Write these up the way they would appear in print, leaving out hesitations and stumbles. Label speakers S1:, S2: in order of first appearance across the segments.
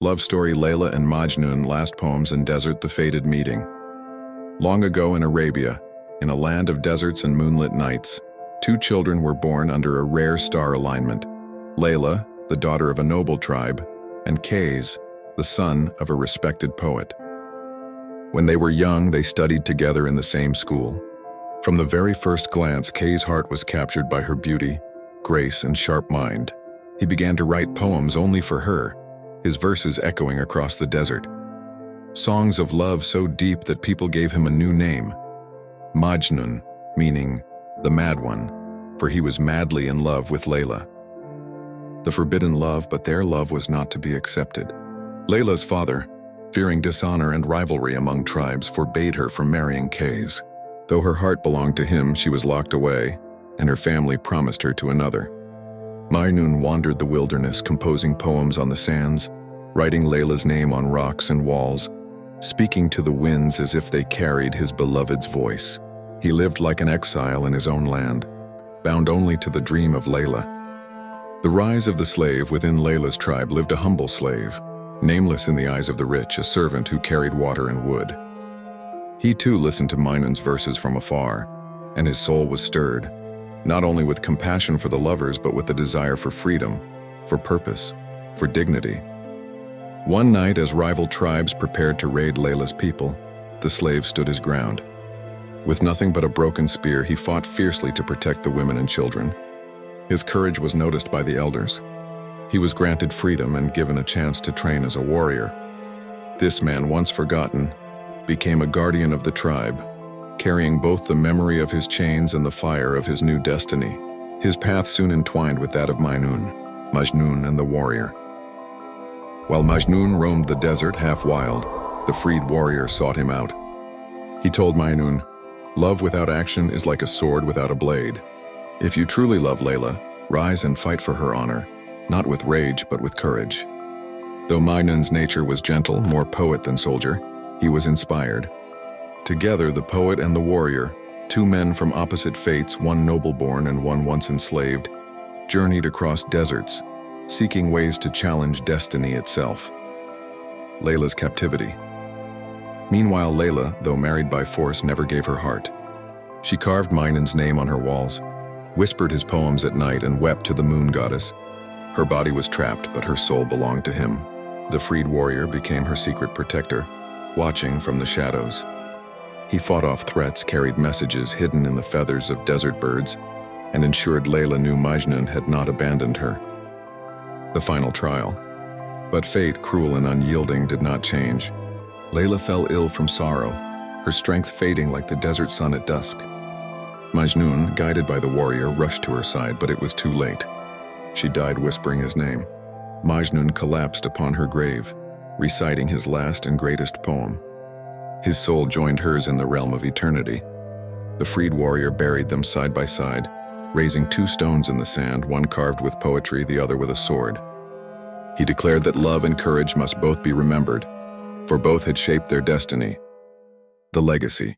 S1: Love story Layla and Majnun, last poems in desert, the fated meeting. Long ago in Arabia, in a land of deserts and moonlit nights, two children were born under a rare star alignment. Layla, the daughter of a noble tribe, and Kays, the son of a respected poet. When they were young, they studied together in the same school. From the very first glance, Kay's heart was captured by her beauty, grace, and sharp mind. He began to write poems only for her, his verses echoing across the desert. Songs of love so deep that people gave him a new name, Majnun, meaning the mad one, for he was madly in love with Layla. The forbidden love, but their love was not to be accepted. Layla's father, fearing dishonor and rivalry among tribes, forbade her from marrying Kays. Though her heart belonged to him, she was locked away, and her family promised her to another. Majnun wandered the wilderness, composing poems on the sands, writing Layla's name on rocks and walls, speaking to the winds as if they carried his beloved's voice. He lived like an exile in his own land, bound only to the dream of Layla. The rise of the slave within Layla's tribe lived a humble slave, nameless in the eyes of the rich, a servant who carried water and wood. He too listened to Majnun's verses from afar, and his soul was stirred, not only with compassion for the lovers, but with the desire for freedom, for purpose, for dignity. One night, as rival tribes prepared to raid Layla's people, the slave stood his ground. With nothing but a broken spear, he fought fiercely to protect the women and children. His courage was noticed by the elders. He was granted freedom and given a chance to train as a warrior. This man, once forgotten, became a guardian of the tribe, carrying both the memory of his chains and the fire of his new destiny. His path soon entwined with that of Majnun and the warrior. While Majnun roamed the desert half wild, the freed warrior sought him out. He told Majnun, "Love without action is like a sword without a blade. If you truly love Layla, rise and fight for her honor, not with rage but with courage." Though Majnun's nature was gentle, more poet than soldier, he was inspired. Together, the poet and the warrior, two men from opposite fates, one noble-born and one once enslaved, journeyed across deserts, seeking ways to challenge destiny itself. Layla's captivity. Meanwhile, Layla, though married by force, never gave her heart. She carved Majnun's name on her walls, whispered his poems at night, and wept to the moon goddess. Her body was trapped, but her soul belonged to him. The freed warrior became her secret protector, watching from the shadows. He fought off threats, carried messages hidden in the feathers of desert birds, and ensured Layla knew Majnun had not abandoned her. The final trial. But fate, cruel and unyielding, did not change. Layla fell ill from sorrow, her strength fading like the desert sun at dusk. Majnun, guided by the warrior, rushed to her side, but it was too late. She died whispering his name. Majnun collapsed upon her grave, reciting his last and greatest poem. His soul joined hers in the realm of eternity. The freed warrior buried them side by side, raising two stones in the sand, one carved with poetry, the other with a sword. He declared that love and courage must both be remembered, for both had shaped their destiny. The legacy.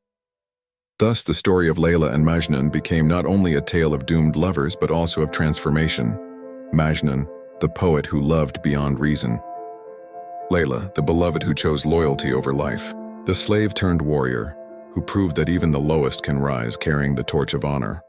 S1: Thus, the story of Layla and Majnun became not only a tale of doomed lovers, but also of transformation. Majnun, the poet who loved beyond reason. Layla, the beloved who chose loyalty over life. The slave-turned warrior, who proved that even the lowest can rise, carrying the torch of honor.